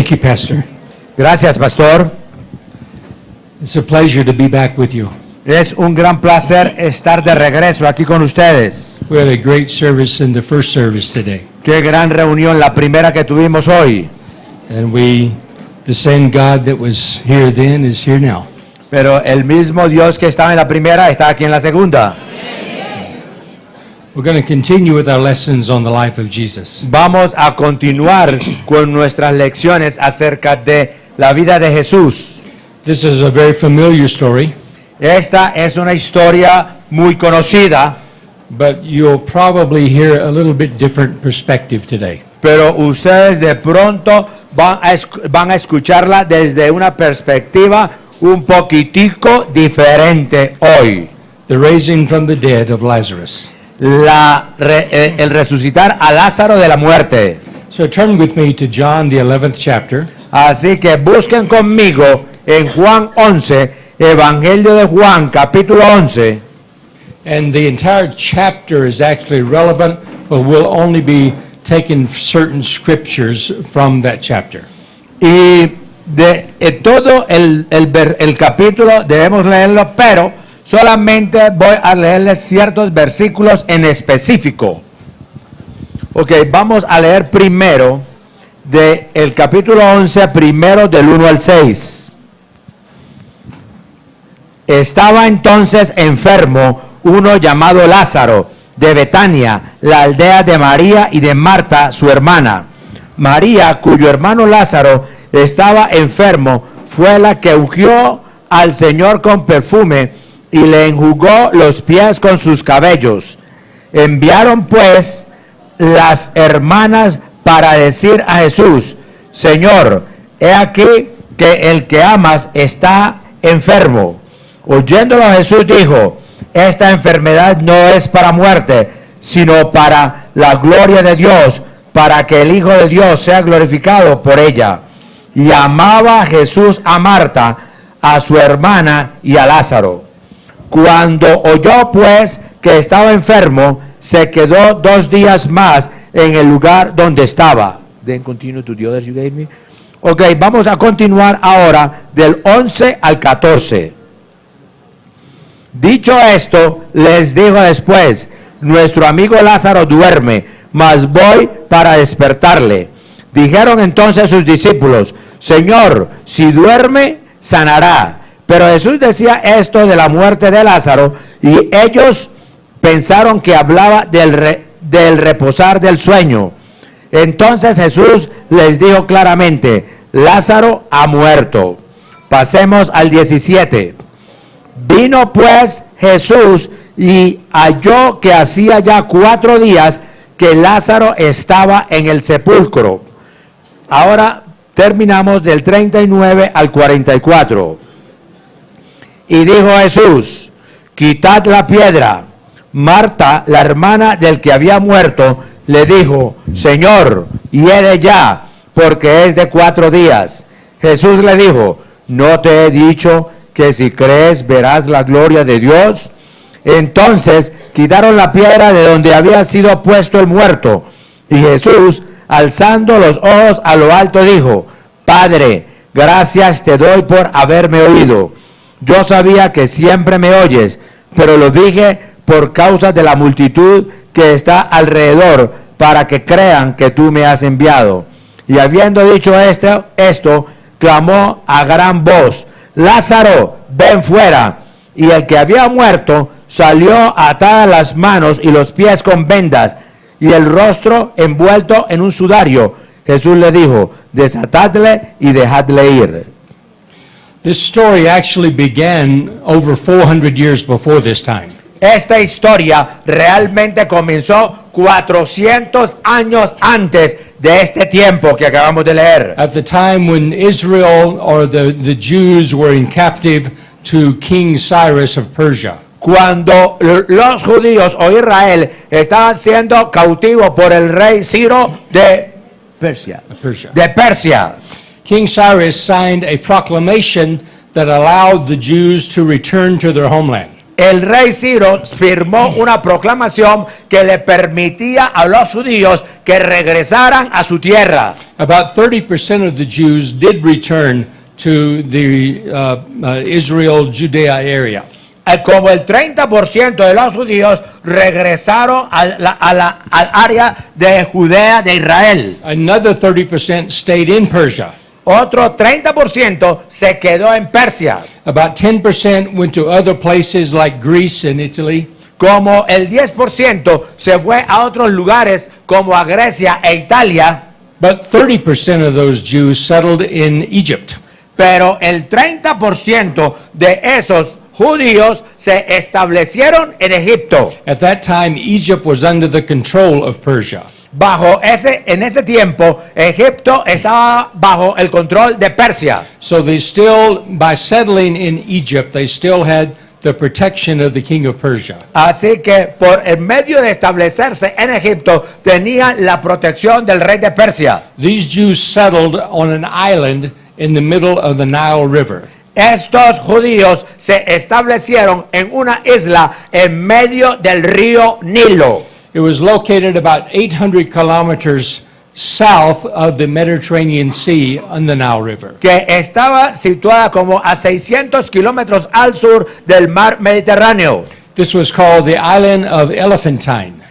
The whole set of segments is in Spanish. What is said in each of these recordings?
Thank you, Pastor. Gracias, pastor. It's a pleasure to be back with you. Es un gran placer estar de regreso aquí con ustedes. We had a great service in the first service today. Qué gran reunión, la primera que tuvimos hoy. And the same God that was here then is here now. Pero el mismo Dios que estaba en la primera está aquí en la segunda. We're going to continue with our lessons on the life of Jesus. Vamos a continuar con nuestras lecciones acerca de la vida de Jesús. This is a very familiar story, Esta es una historia muy conocida, but you'll probably hear a little bit different perspective today. pero ustedes de pronto van a escucharla desde una perspectiva un poquitico diferente hoy. The raising from the dead of Lazarus. El resucitar a Lázaro de la muerte. So turn with me to John, the 11th chapter. Así que busquen conmigo en Juan 11, Evangelio de Juan, capítulo 11. And the entire chapter is actually relevant, but we'll only be taking certain scriptures from that chapter. Y de todo el capítulo debemos leerlo, pero solamente voy a leerles ciertos versículos en específico. Ok, vamos a leer primero del capítulo 11, primero del 1 al 6. Estaba entonces enfermo uno llamado Lázaro, de Betania, la aldea de María y de Marta, su hermana. María, cuyo hermano Lázaro estaba enfermo, fue la que ungió al Señor con perfume y le enjugó los pies con sus cabellos. Enviaron pues las hermanas para decir a Jesús: Señor, he aquí que el que amas está enfermo. Oyéndolo Jesús dijo: esta enfermedad no es para muerte, sino para la gloria de Dios, para que el Hijo de Dios sea glorificado por ella. Y amaba Jesús a Marta, a su hermana y a Lázaro. Cuando oyó pues que estaba enfermo, se quedó 2 días más en el lugar donde estaba. Then continue to the others you gave me. Ok, vamos a continuar ahora del 11 al 14. Dicho esto, les dijo después: nuestro amigo Lázaro duerme, mas voy para despertarle. Dijeron entonces sus discípulos: Señor, si duerme, sanará. Pero Jesús decía esto de la muerte de Lázaro, y ellos pensaron que hablaba del reposar del sueño. Entonces Jesús les dijo claramente: Lázaro ha muerto. Pasemos al 17. Vino pues Jesús y halló que hacía ya 4 días que Lázaro estaba en el sepulcro. Ahora terminamos del 39 al 44. Y dijo Jesús: quitad la piedra. Marta, la hermana del que había muerto, le dijo: Señor, hiede ya, porque es de 4 días. Jesús le dijo: ¿no te he dicho que si crees verás la gloria de Dios? Entonces quitaron la piedra de donde había sido puesto el muerto. Y Jesús, alzando los ojos a lo alto, dijo: Padre, gracias te doy por haberme oído. Yo sabía que siempre me oyes, pero lo dije por causa de la multitud que está alrededor, para que crean que tú me has enviado. Y habiendo dicho esto, clamó a gran voz: Lázaro, ven fuera. Y el que había muerto salió atadas las manos y los pies con vendas, y el rostro envuelto en un sudario. Jesús le dijo: desatadle y dejadle ir. This story actually began over 400 years before this time. Esta historia realmente comenzó 400 años antes de este tiempo que acabamos de leer. At the time when Israel or the Jews were in captive to King Cyrus of Persia. Cuando los judíos o Israel estaban siendo cautivos por el rey Ciro de Persia. King Cyrus signed a proclamation that allowed the Jews to return to their homeland. el rey Ciro firmó una proclamación que le permitía a los judíos que regresaran a su tierra. About 30% of the Jews did return to the Israel, Judea area. Como el 30% de los judíos regresaron al área de Judea de Israel. Another 30% stayed in Persia. Otro 30% se quedó en Persia. About 10% went to other places like Greece and Italy. Como el 10% se fue a otros lugares como a Grecia e Italia. But 30% of those Jews settled in Egypt. Pero el 30% de esos judíos se establecieron en Egipto. At that time, Egypt was under the control of Persia. En ese tiempo, Egipto estaba bajo el control de Persia. So they still, by settling in Egypt, they still had the protection of the king of Persia. Así que por el medio de establecerse en Egipto, tenían la protección del rey de Persia. These Jews settled on an island in the middle of the Nile River. Estos judíos se establecieron en una isla en medio del río Nilo. It was located about 800 kilometers south of the Mediterranean Sea on the Nile River. Que estaba situada como a 600 kilómetros al sur del mar Mediterráneo. This was called the island of Elephantine.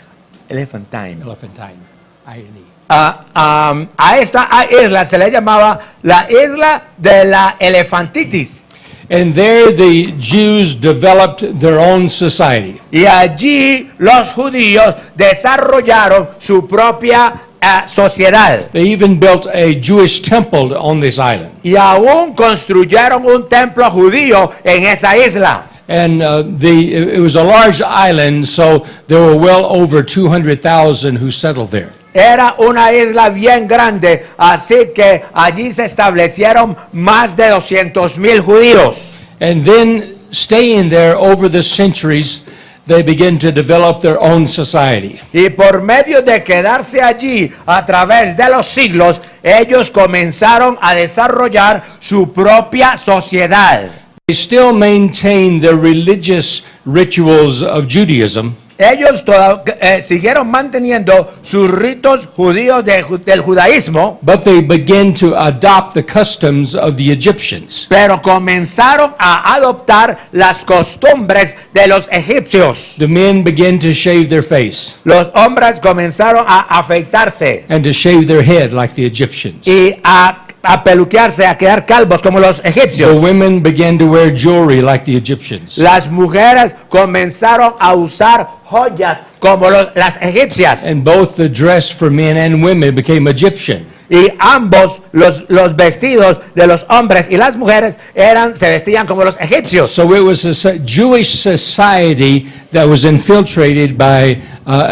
Elephantine. Elephantine, I-N-E. A esta isla se le llamaba la isla de la elefantitis. And there the Jews developed their own society. Y allí los judíos desarrollaron su propia sociedad. They even built a Jewish temple on this island. Y aún construyeron un templo judío en esa isla. And it was a large island, so there were well over 200,000 who settled there. Era una isla bien grande, así que allí se establecieron más de 200,000 judíos. And then staying there over the centuries, they began to develop their own society. Y por medio de quedarse allí a través de los siglos, ellos comenzaron a desarrollar su propia sociedad. They still maintain the religious rituals of Judaism. Ellos siguieron manteniendo sus ritos judíos del judaísmo, But they began to adopt the customs of the Egyptians. pero comenzaron a adoptar las costumbres de los egipcios. The men began to shave their face Los hombres comenzaron a afeitarse and to shave their head like the Egyptians. y a peluquearse, a quedar calvos como los The egipcios. women began to wear jewelry like the Egyptians. Las mujeres comenzaron a usar joyas como las egipcias. And both the dress for men and women became Egyptian. Y ambos, los vestidos de los hombres y las mujeres se vestían como los egipcios. So it was a Jewish society that was infiltrated by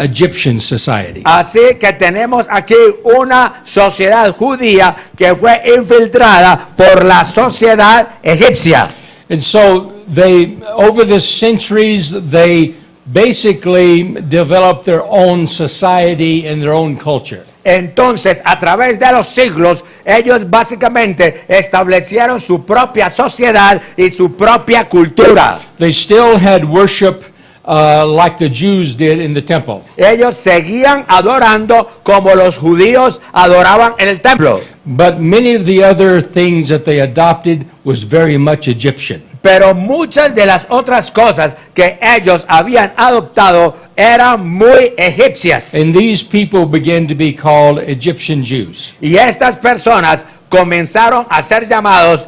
Egyptian society. Así que tenemos aquí una sociedad judía que fue infiltrada por la sociedad egipcia. And so they, over the centuries, they basically developed their own society and their own culture. Entonces, a través de los siglos, ellos básicamente establecieron su propia sociedad y su propia cultura. They still had worship like the Jews did in the temple. Ellos seguían adorando como los judíos adoraban en el templo. But many of the other things that they adopted was very much Egyptian. Pero muchas de las otras cosas que ellos habían adoptado eran muy egipcias. And these people began to be called Egyptian Jews. Y estas personas comenzaron a ser llamados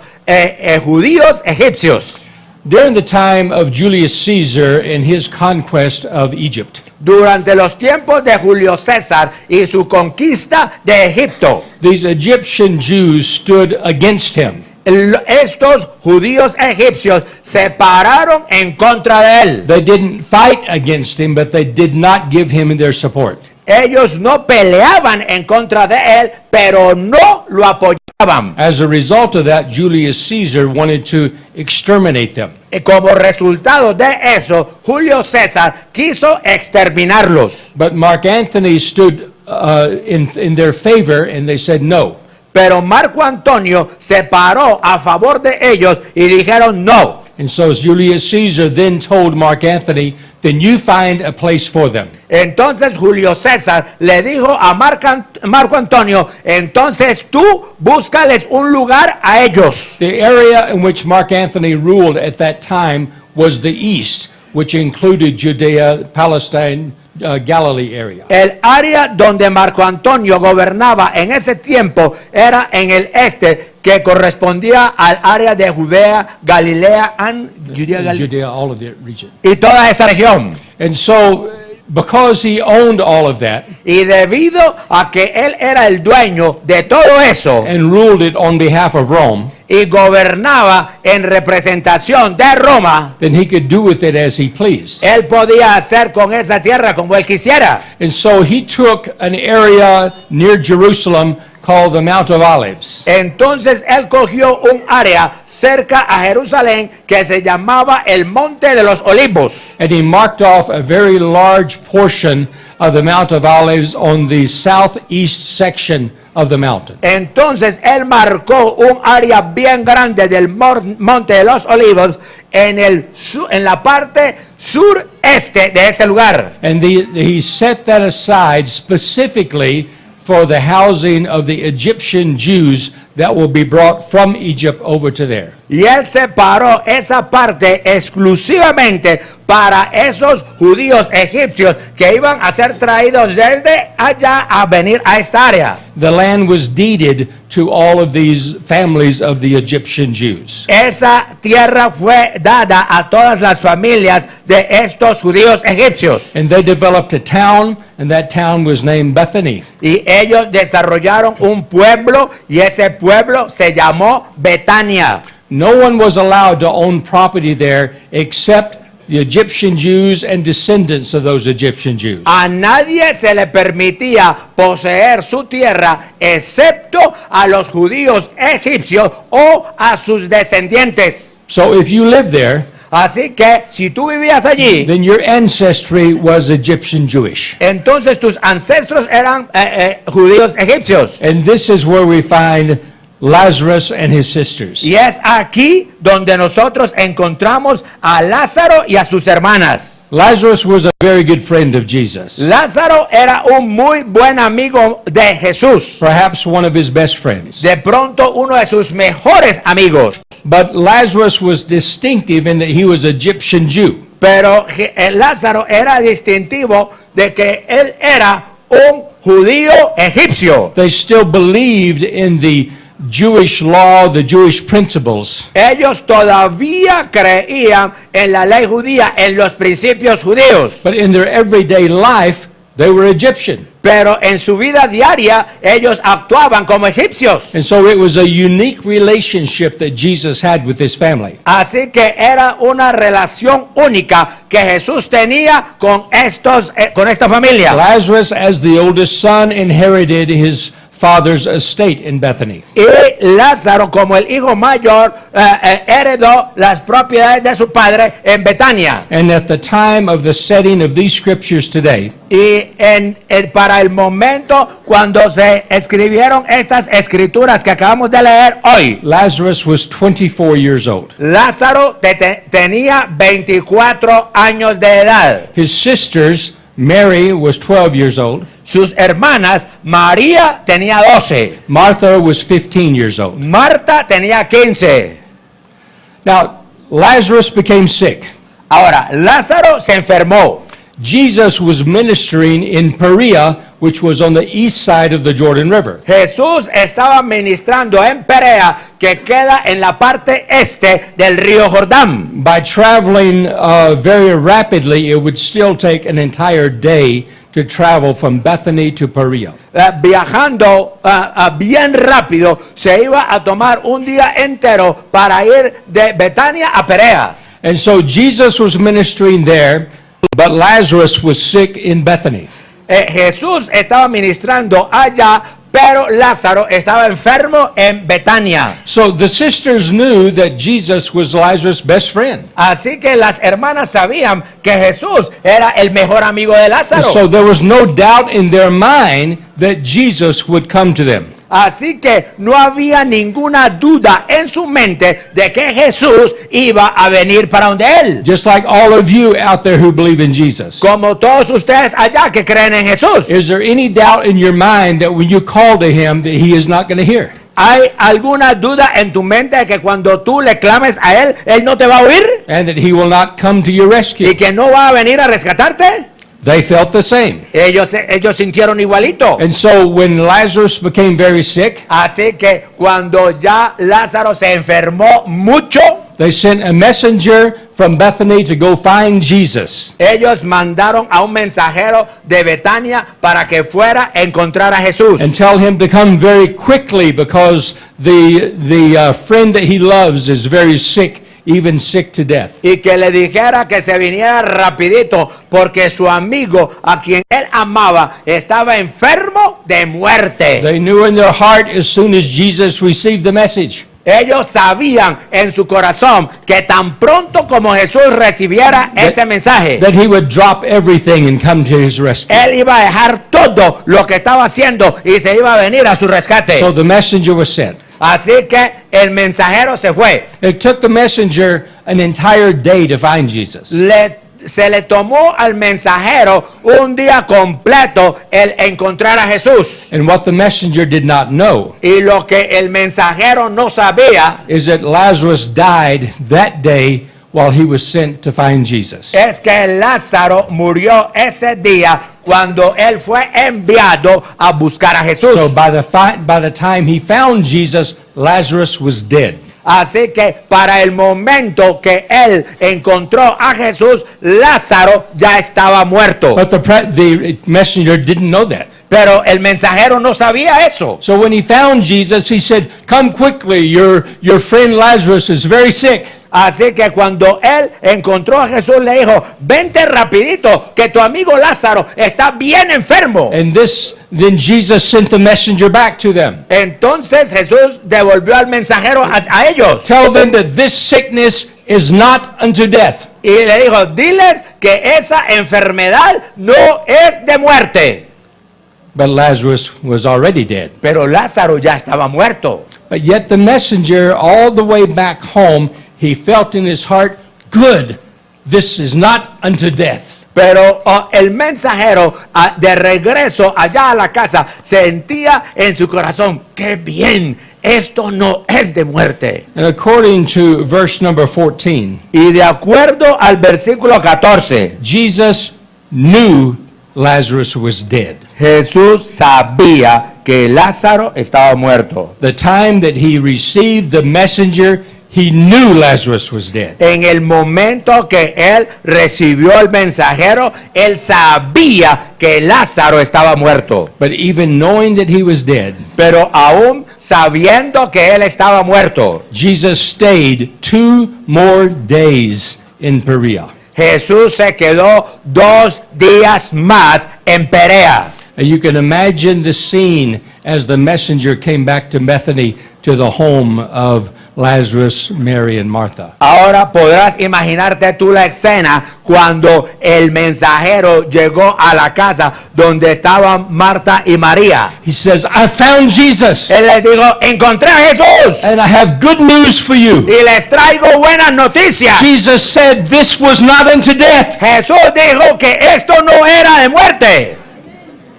judíos egipcios. During the time of Julius Caesar and his conquest of Egypt, Durante los tiempos de Julio César y su conquista de Egipto, these Egyptian Jews stood against him. estos judíos egipcios se pararon en contra de él. They didn't fight against him, but they did not give him their support. Ellos no peleaban en contra de él, pero no lo apoyaban. As a result of that, Julius Caesar wanted to exterminate them. Y como resultado de eso, Julio César quiso exterminarlos. But Mark Antony stood in their favor, and they said no. Pero Marco Antonio se paró a favor de ellos y dijeron no. And so as Julius Caesar then told Mark Antony, then you find a place for them. Entonces Julio César le dijo a Marco Antonio, entonces tú búscales un lugar a ellos. The area in which Mark Antony ruled at that time was the east, which included Judea, Palestine, Galilee area. El área donde Marco Antonio gobernaba en ese tiempo era en el este, que correspondía al área de Judea, Galilea, Judea, all of the region. y toda esa región. And so, because he owned all of that Y debido a que él era el dueño de todo eso and ruled it on behalf of Rome, y gobernaba en representación de Roma, then he could do with it as he pleased. él podía hacer con esa tierra como él quisiera. And so he took an area near Jerusalem called the Mount of Olives. Entonces él cogió un área cerca a Jerusalén que se llamaba el Monte de los Olivos. And he marked off a very large portion of the Mount of Olives on the southeast section of the mountain. Entonces él marcó un área bien grande del Monte de los Olivos en la parte sureste de ese lugar. And he set that aside specifically for the housing of the Egyptian Jews that will be brought from Egypt over to there. Y él separó esa parte exclusivamente para esos judíos egipcios que iban a ser traídos desde allá a venir a esta área. The land was deeded to all of these families of the Egyptian Jews. Esa tierra fue dada a todas las familias de estos judíos egipcios. And they developed a town, and that town was named Bethany. Y ellos desarrollaron un pueblo y ese pueblo se llamó Betania. No one was allowed to own property there except the Egyptian Jews and descendants of those Egyptian Jews. A nadie se le permitía poseer su tierra excepto a los judíos egipcios o a sus descendientes. So if you lived there, Así que si tú vivías allí, then your ancestry was Egyptian Jewish. entonces tus ancestros eran judíos egipcios. And this is where we find Lazarus and his sisters. Y es aquí donde nosotros encontramos a Lázaro y a sus hermanas. Lazarus was a very good friend of Jesus, Lázaro era un muy buen amigo de Jesús. perhaps one of his best friends. De pronto uno de sus mejores amigos. But Lazarus was distinctive in that he was Egyptian Jew. Pero Lázaro era distintivo de que él era un judío egipcio. They still believed in the Jewish law, the Jewish principles. Ellos todavía creían en la ley judía, en los principios judíos. But in their everyday life, they were Egyptian. Pero en su vida diaria, ellos actuaban como egipcios. And so it was a unique relationship that Jesus had with his family. Así que era una relación única que Jesús tenía con esta familia. Lazarus, as the oldest son, inherited his father's estate in Bethany. Y Lázaro, como el hijo mayor, heredó las propiedades de su padre en Betania. And at the time of the setting of these scriptures today, Y para el momento cuando se escribieron estas escrituras que acabamos de leer hoy, Lazarus was 24 years old. Lázaro tenía 24 años de edad. His sisters, Mary was 12 years old. Sus hermanas, María tenía 12, Martha was 15 years old. Marta tenía 15. Now, Lazarus became sick. Ahora, Lázaro se enfermó. Jesus was ministering in Perea, which was on the east side of the Jordan River. Jesús estaba ministrando en Perea, que queda en la parte este del río Jordán. By traveling very rapidly, it would still take an entire day to travel from Bethany to Perea. Viajando bien rápido, se iba a tomar un día entero para ir de Betania a Perea. And so Jesus was ministering there, but Lazarus was sick in Bethany. Jesús estaba ministrando allá, pero Lázaro estaba enfermo en Betania. So the sisters knew that Jesus was Lazarus' best friend. Así que las hermanas sabían que Jesús era el mejor amigo de Lázaro. So there was no doubt in their mind that Jesus would come to them. Así que no había ninguna duda en su mente de que Jesús iba a venir para donde él. Just like all of you out there who believe in Jesus. Como todos ustedes allá que creen en Jesús. Is there any doubt in your mind that when you call to him that he is not going to hear? ¿Hay alguna duda en tu mente de que cuando tú le clames a él no te va a oír? And that he will not come to your ¿Y rescue? que no va a venir a rescatarte? They felt the same. Ellos sintieron igualito. And so when Lazarus became very sick, Así que cuando ya Lázaro se enfermó mucho, they sent a messenger from Bethany to go find Jesus. ellos mandaron a un mensajero de Betania para que fuera a encontrar a Jesús. And tell him to come very quickly because the friend that he loves is very sick, even sick to death. Y que le dijera que se viniera rapidito porque su amigo a quien él amaba estaba enfermo de muerte. They knew in their heart as soon as Jesus received the message Ellos sabían en su corazón que tan pronto como Jesús recibiera ese mensaje, that he would drop everything and come to his rescue. él iba a dejar todo lo que estaba haciendo y se iba a venir a su rescate. So the messenger was sent. Así que el mensajero se fue. It took the messenger an entire day to find Jesus. Se le tomó al mensajero un día completo el encontrar a Jesús. And what the messenger did not know Y lo que el mensajero no sabía is that Lazarus died that day while he was sent to find Jesus. es que Lázaro murió ese día cuando él fue enviado a buscar a Jesús. So by the time he found Jesus, Lazarus was dead. Así que para el momento que él encontró a Jesús, Lázaro ya estaba muerto. But the messenger didn't know that. Pero el mensajero no sabía eso. So when he found Jesus, he said, "Come quickly, your friend Lazarus is very sick." Así que cuando él encontró a Jesús, le dijo, vente rapidito, que tu amigo Lázaro está bien enfermo. And then Jesus sent the messenger back to them. Entonces Jesús devolvió al mensajero a ellos. Tell them that this sickness is not unto death. Y le dijo, diles que esa enfermedad no es de muerte. But Lazarus was already dead. Pero Lázaro ya estaba muerto. But yet the messenger, all the way back home, he felt in his heart, good, this is not unto death. Pero el mensajero de regreso allá a la casa sentía en su corazón, qué bien, esto no es de muerte. And according to verse number 14, Y de acuerdo al versículo 14, Jesus knew Lazarus was dead. Jesús sabía que Lázaro estaba muerto. The time that he received the messenger, he knew Lazarus was dead. En el momento que él recibió el mensajero, él sabía que Lázaro estaba muerto. But even knowing that he was dead, Pero aún sabiendo que él estaba muerto, Jesus stayed 2 more days in Perea. Jesús se quedó 2 días más en Perea. And you can imagine the scene as the messenger came back to Bethany, to the home of Lazarus, Mary, and Martha. Ahora podrás imaginarte tú la escena cuando el mensajero llegó a la casa donde estaban Marta y María. He says, I found Jesus, Él les dijo, encontré a Jesús and I have good news for you. y les traigo buenas noticias. Jesus said this was not unto death. Jesús dijo que esto no era de muerte.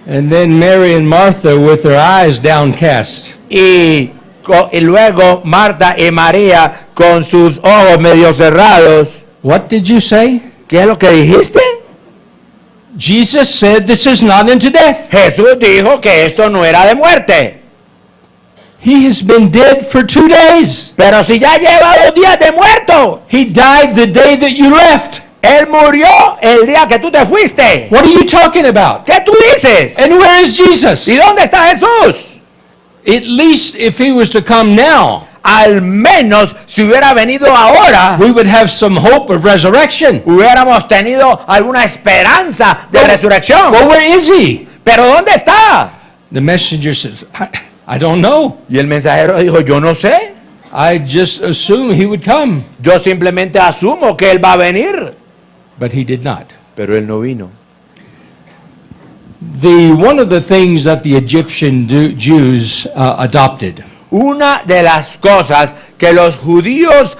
And then Mary and Martha, with their eyes downcast, Y luego Marta y María con sus ojos medio cerrados. what did you say? ¿Qué es lo que dijiste? Jesus said this is not unto death. Jesús dijo que esto no era de muerte. He has been dead for 2 days. Pero si ya lleva 2 días de muerto. He died the day that you left. Él murió el día que tú te fuiste. What are you talking about? ¿Qué tú dices? And where is Jesus? ¿Y dónde está Jesús? At least if he was to come now, Al menos si hubiera venido ahora, we would have some hope of resurrection. hubiéramos tenido alguna esperanza de resurrección. Well, where is he? Pero ¿dónde está? The messenger says, I don't know. Y el mensajero dijo, yo no sé. I just assumed he would come. Yo simplemente asumo que él va a venir. But he did not. Pero él no vino. One of the things that the Egyptian Jews adopted Una de las cosas que los judíos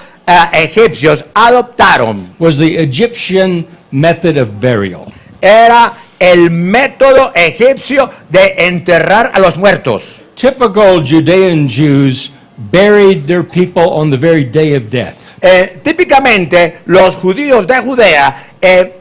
egipcios adoptaron was the Egyptian method of burial. era el método egipcio de enterrar a los muertos. Typical Judean Jews buried their people on the very day of death. Típicamente los judíos de Judea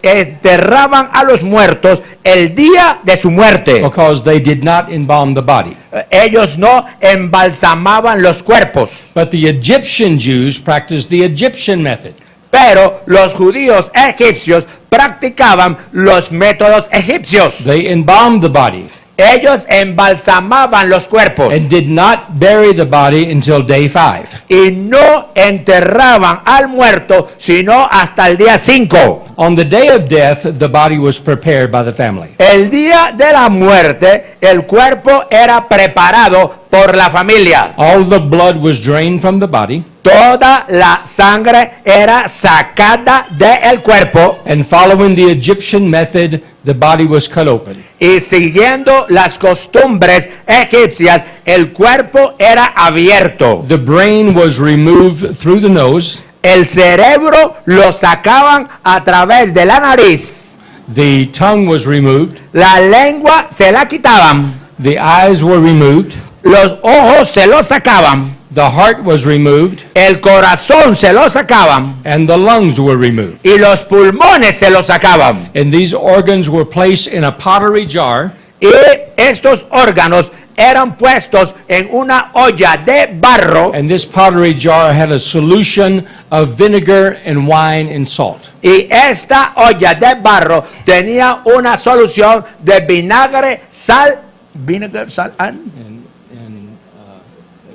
enterraban a los muertos el día de su muerte. Because they did not embalm the body. Ellos no embalsamaban los cuerpos, But the Egyptian Jews practiced the Egyptian method. pero los judíos egipcios practicaban los métodos egipcios. They embalmed the body Ellos embalsamaban los cuerpos and did not bury the body until day 5. y no enterraban al muerto sino hasta el día 5. On the day of death, the body was prepared by the family. El día de la muerte, el cuerpo era preparado por la familia. All the blood was drained from the body, Toda la sangre era sacada del cuerpo and following the Egyptian method, the body was cut open. y siguiendo las costumbres egipcias, el cuerpo era abierto. The brain was removed through the nose, El cerebro lo sacaban a través de la nariz, the tongue was removed, la lengua se la quitaban, the eyes were removed, los ojos se los sacaban, the heart was removed, el corazón se lo sacaban and the lungs were removed. y los pulmones se los sacaban. And these organs were placed in a pottery jar, Y estos órganos eran puestos en una olla de barro and this pottery jar had a solution of vinegar and wine and salt. y esta olla de barro tenía una solución de vinagre, sal, vinegar, sal And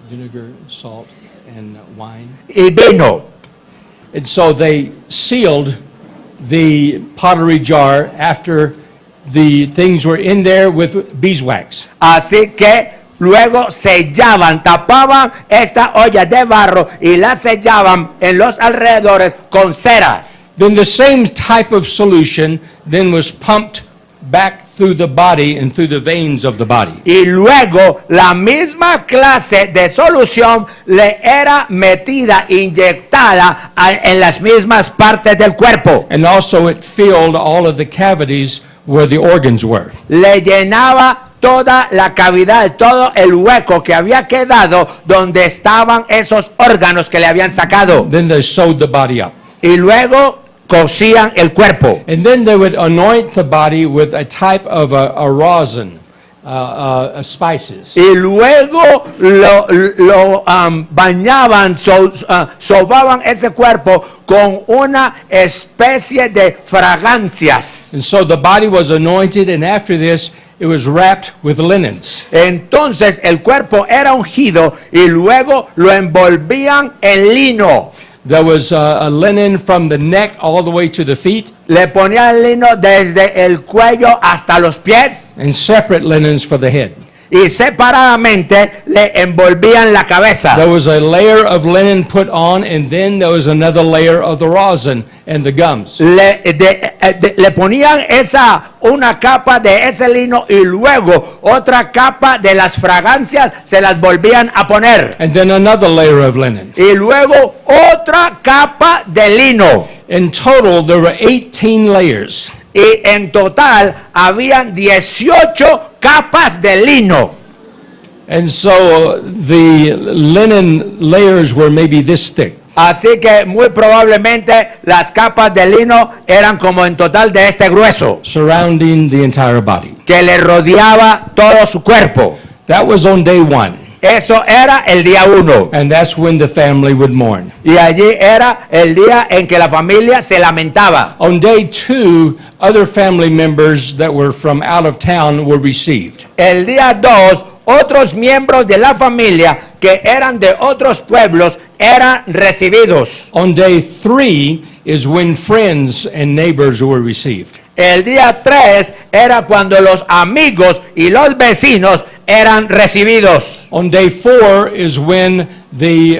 vinegar, salt, and wine. y vino. And so they sealed the pottery jar after the things were in there with beeswax. Así que luego sellaban, tapaban esta olla de barro y la sellaban en los alrededores con cera. Then the same type of solution then was pumped back through the body and through the veins of the body. Y luego la misma clase de solución le era metida, inyectada en las mismas partes del cuerpo. And also it filled all of the cavities where the organs were. Le llenaba toda la cavidad, todo el hueco que había quedado donde estaban esos órganos que le habían sacado. Then they sewed the body up. Y luego cosían el cuerpo. And then they would anoint the body with a type of a rosin, spices. Y luego lo bañaban, sobaban ese cuerpo con una especie de fragancias. And so the body was anointed, and after this, it was wrapped with linens. Entonces el cuerpo era ungido y luego lo envolvían en lino. There was a linen from the neck all the way to the feet, Le ponían lino desde el cuello hasta los pies and separate linens for the head. y separadamente le envolvían la cabeza. There was a layer of linen put on, and then there was another layer of the rosin and the gums. Le ponían una capa de ese lino y luego otra capa de las fragancias se las volvían a poner. And then another layer of linen. Y luego otra capa de lino. In total, there were 18 layers. Y en total habían 18 capas de lino. And so the linen layers were maybe this thick. Así que muy probablemente las capas de lino eran como en total de este grueso, Surrounding the entire body. que le rodeaba todo su cuerpo. That was on day 1, Eso era el día 1. and that's when the family would mourn. Y allí era el día en que la familia se lamentaba. On day 2, other family members that were from out of town were received. El día 2, otros miembros de la familia que eran de otros pueblos eran recibidos. On day 3 is when friends and neighbors were received. El día 3 era cuando los amigos y los vecinos eran recibidos. On day 4 is when the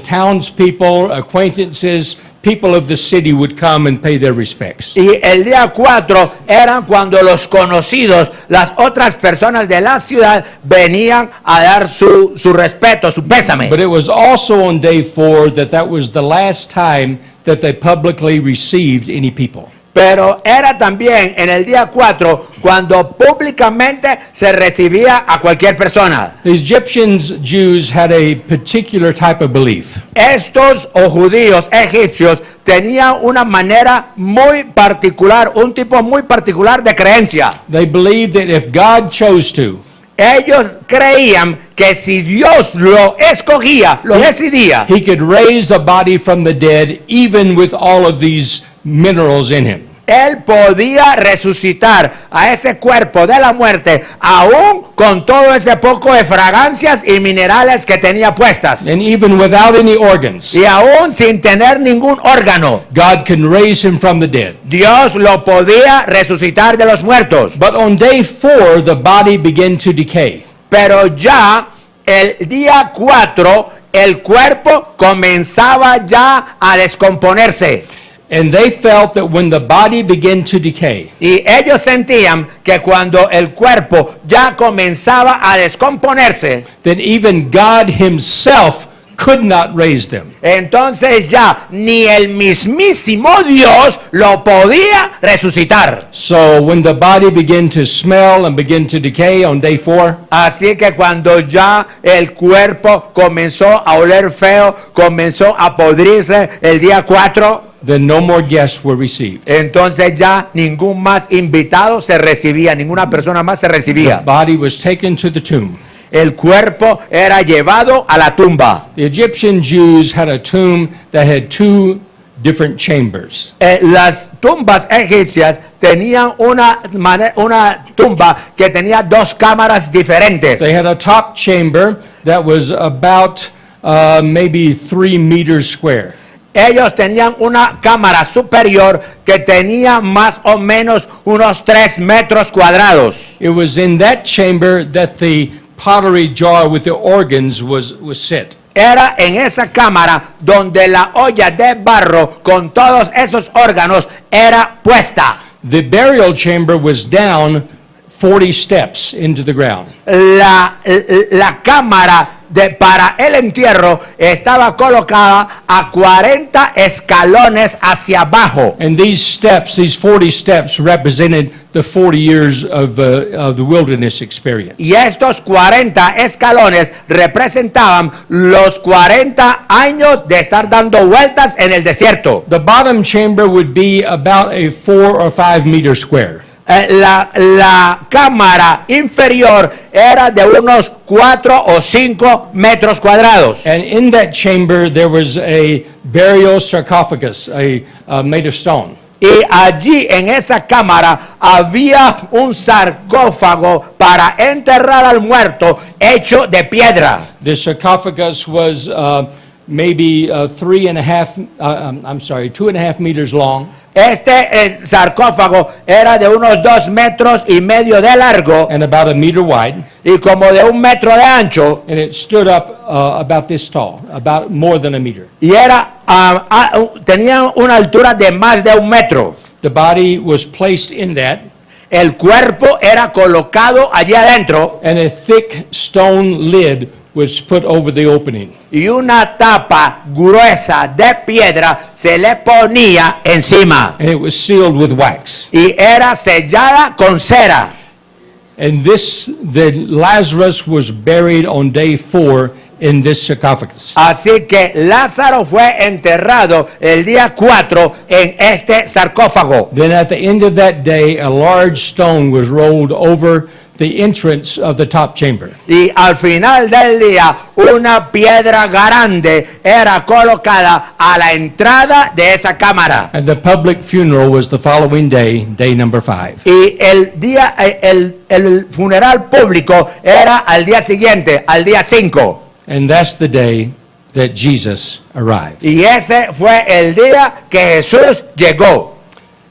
townspeople, acquaintances, people of the city would come and pay their respects. Y el día 4 eran cuando los conocidos, las otras personas de la ciudad, venían a dar su respeto, su pésame. But it was also on day 4 that was the last time that they publicly received any people. Pero era también en el día 4 cuando públicamente se recibía a cualquier persona. The Egyptians, Jews, had a particular type of belief. Estos judíos egipcios tenían una manera muy particular, un tipo muy particular de creencia. They believed that if God chose to, Ellos creían que si Dios lo escogía, lo decidía, He could raise the body from the dead even with all of these minerals in him. Él podía resucitar a ese cuerpo de la muerte, aún con todo ese poco de fragancias y minerales que tenía puestas. And even without any organs, Y aún sin tener ningún órgano, God can raise him from the dead. Dios lo podía resucitar de los muertos. But on day 4, the body began to decay. Pero ya el día 4, el cuerpo comenzaba ya a descomponerse. And they felt that when the body began to decay, Y ellos sentían que cuando el cuerpo ya comenzaba a descomponerse, that even God himself could not raise them. entonces ya ni el mismísimo Dios lo podía resucitar. So when the body began to smell and begin to decay on day 4, Así que cuando ya el cuerpo comenzó a oler feo, comenzó a podrirse el día 4, then no more guests were received. entonces ya ningún más invitado se recibía, ninguna persona más se The recibía. body was taken to the tomb. El cuerpo era llevado a la tumba. The Egyptian Jews had a tomb that had 2 different chambers. Las tumbas egipcias tenían una tumba que tenía 2 cámaras diferentes. They had a top chamber that was about maybe 3 meters square. Ellos tenían una cámara superior que tenía más o menos unos 3 metros cuadrados. It was in that chamber that the pottery jar with the organs was set. Era en esa cámara donde la olla de barro con todos esos órganos era puesta. The burial chamber was down 40 steps into the ground. La cámara para el entierro estaba colocada a 40 escalones hacia abajo. And these steps, these 40 steps, represented the 40 years of the wilderness experience. Y estos 40 escalones representaban los 40 años de estar dando vueltas en el desierto. The bottom chamber would be about a 4 or 5 meter square. La cámara inferior era de unos 4 o 5 metros cuadrados. And in that chamber there was a burial sarcophagus, made of stone. Y allí en esa cámara había un sarcófago para enterrar al muerto hecho de piedra. The sarcophagus was maybe 2.5 meters long. Este sarcófago era de unos 2 metros y medio de largo And about a meter wide, y como de 1 metro de ancho, and it stood up about this tall, about more than a meter. y era tenía una altura de más de 1 metro. The body was placed in that, El cuerpo era colocado allí adentro and a thick stone lid was put over the opening. y una tapa gruesa de piedra se le ponía encima And it was sealed with wax. y era sellada con cera. And the Lazarus was buried on day 4 in this sarcophagus. Así que Lázaro fue enterrado el día 4 en este sarcófago. Then at the end of that day, a large stone was rolled over the entrance of the top chamber. Y al final del día, una piedra grande era colocada a la entrada de esa cámara. And the public funeral was the following day, day number 5. Y el funeral público era al día siguiente, al día 5. And that's the day that Jesus arrived. Y ese fue el día que Jesús llegó.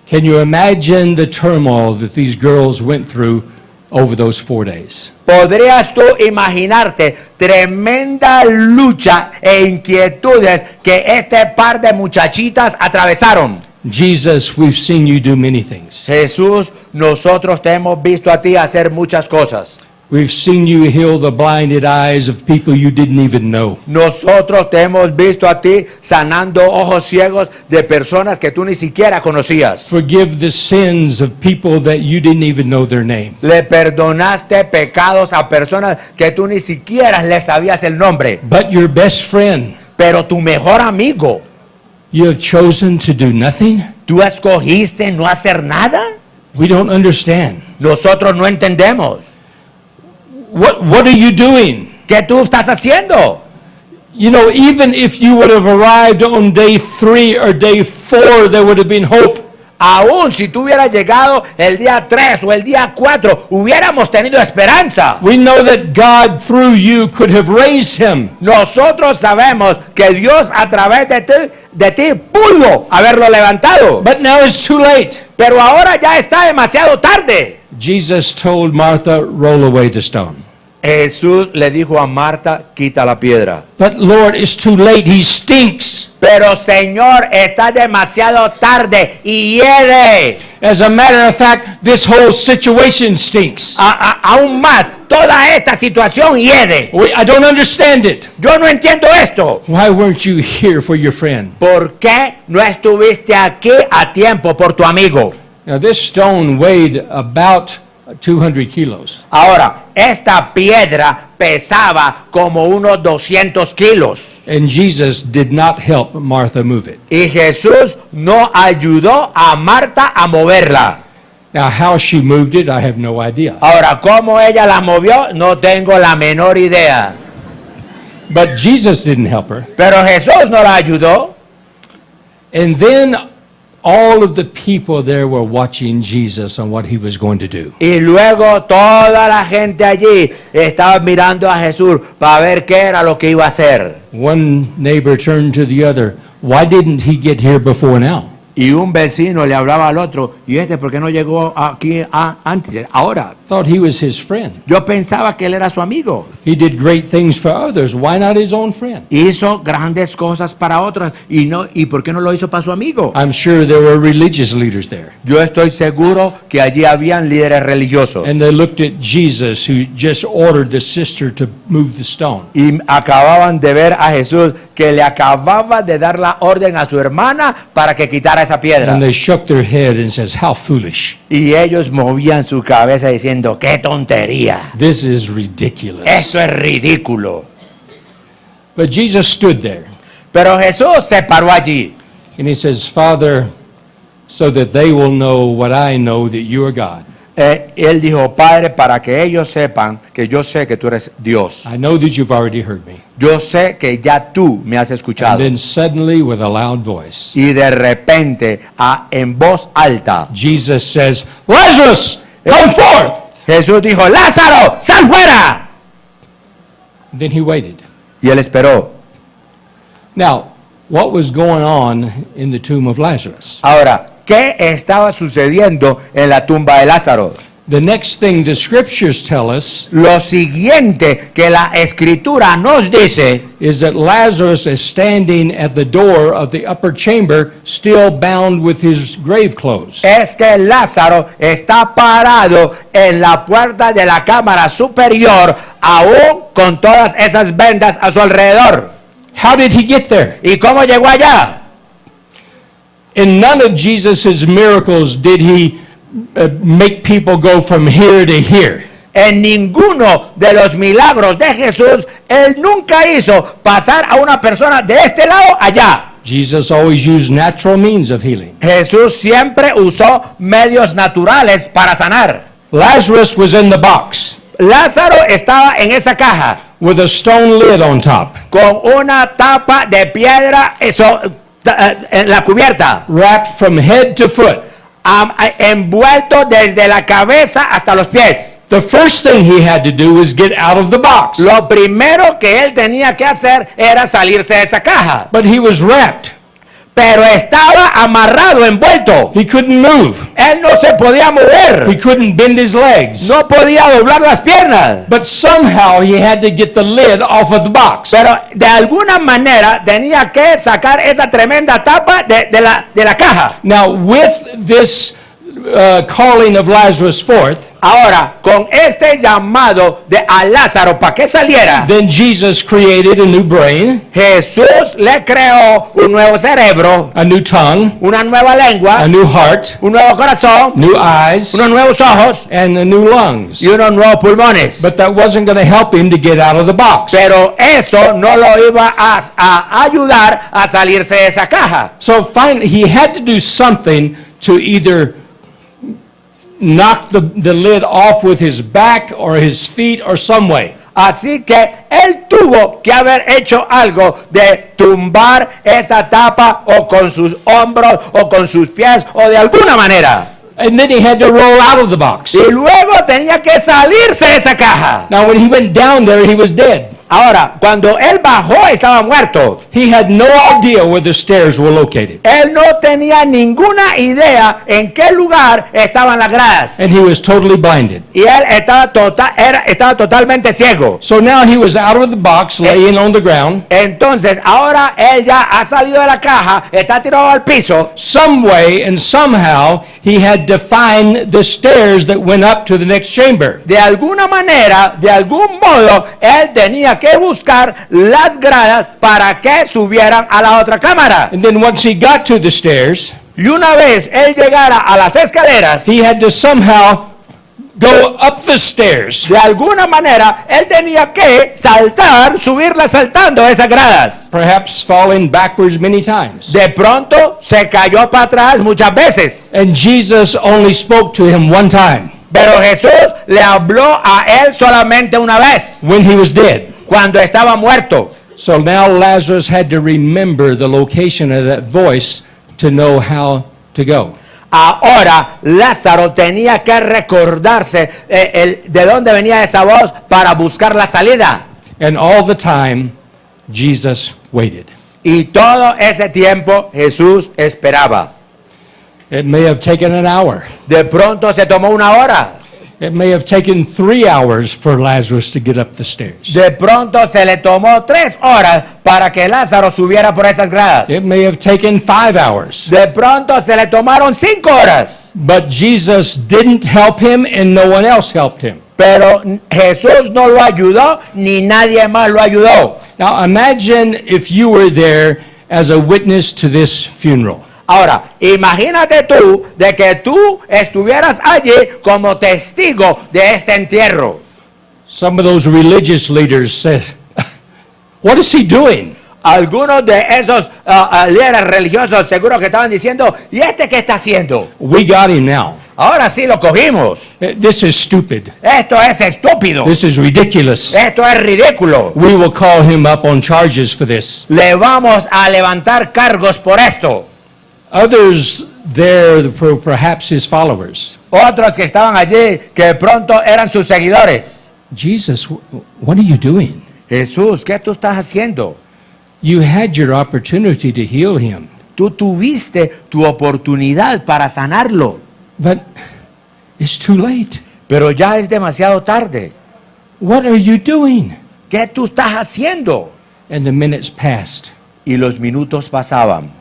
Can you imagine the turmoil that these girls went through over those 4 days. ¿Podrías tú imaginarte tremenda lucha e inquietudes que este par de muchachitas atravesaron? Jesus, we've seen you do many things. Jesús, nosotros te hemos visto a ti hacer muchas cosas. We've seen you heal the blinded eyes of people you didn't even know. Nosotros te hemos visto a ti sanando ojos ciegos de personas que tú ni siquiera conocías. Forgive the sins of people that you didn't even know their name. Le perdonaste pecados a personas que tú ni siquiera les sabías el nombre. But your best friend, Pero tu mejor amigo, you have chosen to do nothing? ¿tú escogiste no hacer nada? We don't understand. Nosotros no entendemos. What are you doing? ¿Qué tú estás haciendo? You know, even if you would have arrived on day 3 or day 4, there would have been hope. Aún si tú hubieras llegado el día 3 o el día 4, hubiéramos tenido esperanza. We know that God, through you, could have raised him. Nosotros sabemos que Dios a través de ti pudo haberlo levantado. But now it's too late. Pero ahora ya está demasiado tarde. Jesus told Martha, roll away the stone. Jesús le dijo a Marta, quita la piedra. But Lord, it's too late. He stinks. Pero Señor, está demasiado tarde y hiede. As a matter of fact, this whole situation stinks. Aún más, toda esta situación hiede. I don't understand it. Yo no entiendo esto. Why weren't you here for your friend? ¿Por qué no estuviste aquí a tiempo por tu amigo? Now, this stone weighed about 200 kilos. Ahora, esta piedra pesaba como unos 200 kilos. And Jesus did not help Martha move it. Y Jesús no ayudó a Marta a moverla. Now, how she moved it, I have no idea. Ahora, ¿cómo ella la movió? No tengo la menor idea. But Jesus didn't help her. Pero Jesús no la ayudó. And then all of the people there were watching Jesus on what he was going to do. Y luego toda la gente allí estaba mirando a Jesús para ver qué era lo que iba a hacer. One neighbor turned to the other. Why didn't he get here before now? Y un vecino le hablaba al otro, ¿y por qué no llegó aquí antes? Ahora, Thought he was his friend. yo pensaba que él era su amigo. He did great things for others. Why not his own friend? Hizo grandes cosas para otros y ¿por qué no lo hizo para su amigo? I'm sure there were religious leaders there. Yo estoy seguro que allí habían líderes religiosos. And they looked at Jesus, who just ordered the sister to move the stone. Y acababan de ver a Jesús que le acababa de dar la orden a su hermana para que quitara esa piedra. And they shook their head and says, how foolish. Y ellos movían su cabeza diciendo, ¡qué tontería! This is ridiculous. Eso es ridículo. But Jesus stood there Pero Jesús se paró allí and he says, Father, so that they will know what I know, that you are God. Él dijo, Padre, para que ellos sepan que yo sé que tú eres Dios. I know that you've already heard me. Yo sé que ya tú me has And escuchado. then suddenly, with a loud voice, Y de repente, en voz alta, Jesus says, Lazarus, come forth! Jesús dijo, Lázaro, sal fuera. Then he waited. Y él esperó. Now, what was going on in the tomb of Lazarus? Ahora, ¿qué estaba sucediendo en la tumba de Lázaro? The next thing the scriptures tell us Lo siguiente que la escritura nos dice is that Lazarus is standing at the door of the upper chamber, still bound with his grave clothes. es que Lázaro está parado en la puerta de la cámara superior, aún con todas esas vendas a su alrededor. How did he get there? ¿Y cómo llegó allá? In none of Jesus' miracles did he make people go from here to here. En ninguno de los milagros de Jesús, él nunca hizo pasar a una persona de este lado allá. Jesus always used natural means of healing. Jesús siempre usó medios naturales para sanar. Lazarus was in the box Lázaro estaba en esa caja with a stone lid on top, con una tapa de piedra en la cubierta, wrapped from head to foot. envuelto desde la cabeza hasta los pies. The first thing he had to do was get out of the box. Lo primero que él tenía que hacer era salirse de esa caja. But he was wrapped. pero estaba amarrado, envuelto. He couldn't move. Él no se podía He mover, couldn't bend his legs. no podía doblar las piernas. But somehow he had to get the lid off of the box. Pero de alguna manera tenía que sacar esa tremenda tapa de la caja. Now, with this calling of Lazarus forth, Ahora, con este llamado a Lázaro para que saliera, then Jesus created a new brain, Jesús le creó un nuevo cerebro, a new tongue, una nueva a lengua, new heart, un nuevo corazón, new eyes, unos nuevos ojos and new lungs. y unos nuevos pulmones. But that wasn't going to help him to get out of the box. Pero eso no lo iba a ayudar a salirse de esa caja. So finally, he had to do something to either knock the lid off with his back or his feet or some way. Así que él tuvo que haber hecho algo de tumbar esa tapa o con sus hombros o con sus pies o de alguna manera. And then he had to roll out of the box. Y luego tenía que salirse de esa caja. Now, when he went down there, he was dead. Ahora, cuando él bajó estaba muerto. He had no idea where the stairs were located. Él no tenía ninguna idea en qué lugar estaban las gradas. And he was totally blinded. Y él estaba totalmente ciego. So now he was out of the box, laying on the ground. Entonces, ahora él ya ha salido de la caja, está tirado al piso. Some way and somehow he had to find the stairs that went up to the next chamber. De alguna manera, de algún modo, él tenía que buscar las gradas para que subieran a la otra cámara. And then once he got to the stairs, Y una vez él llegara a las escaleras, he had to somehow go up the stairs. de alguna manera, él tenía que saltar, subirlas saltando esas gradas. Perhaps falling backwards many times. De pronto se cayó para atrás muchas veces. And Jesus only spoke to him one time, Pero Jesús le habló a él solamente una vez, when he was dead. cuando estaba muerto. So now Lazarus had to remember the location of that voice to know how to go. Ahora Lázaro tenía que recordarse de dónde venía esa voz para buscar la salida. And all the time, Jesus waited. Y todo ese tiempo Jesús esperaba. It may have taken an hour. De pronto se tomó una hora. It may have taken 3 hours for Lazarus to get up the stairs. De pronto se le tomó 3 horas para que Lázaro subiera por esas gradas. It may have taken 5 hours. De pronto se le tomaron 5 horas. But Jesus didn't help him and no one else helped him. Pero Jesús no lo ayudó, ni nadie más lo ayudó. Now imagine if you were there as a witness to this funeral. Ahora, imagínate tú de que tú estuvieras allí como testigo de este entierro. Some of those religious leaders said, "What is he doing?" Algunos de esos líderes religiosos seguro que estaban diciendo, ¿y este qué está haciendo? We got him now. Ahora sí lo cogimos. This is stupid. Esto es estúpido. This is ridiculous. Esto es ridículo. We will call him up on charges for this. Le vamos a levantar cargos por esto. Others there, perhaps his followers. Otros que estaban allí, que de pronto eran sus seguidores. Jesus, what are you doing? Jesús, ¿qué tú estás haciendo? You had your opportunity to heal him, Tú tuviste tu oportunidad para sanarlo, but it's too late. pero ya es demasiado tarde. What are you doing? ¿Qué tú estás haciendo? And the minutes passed, Y los minutos pasaban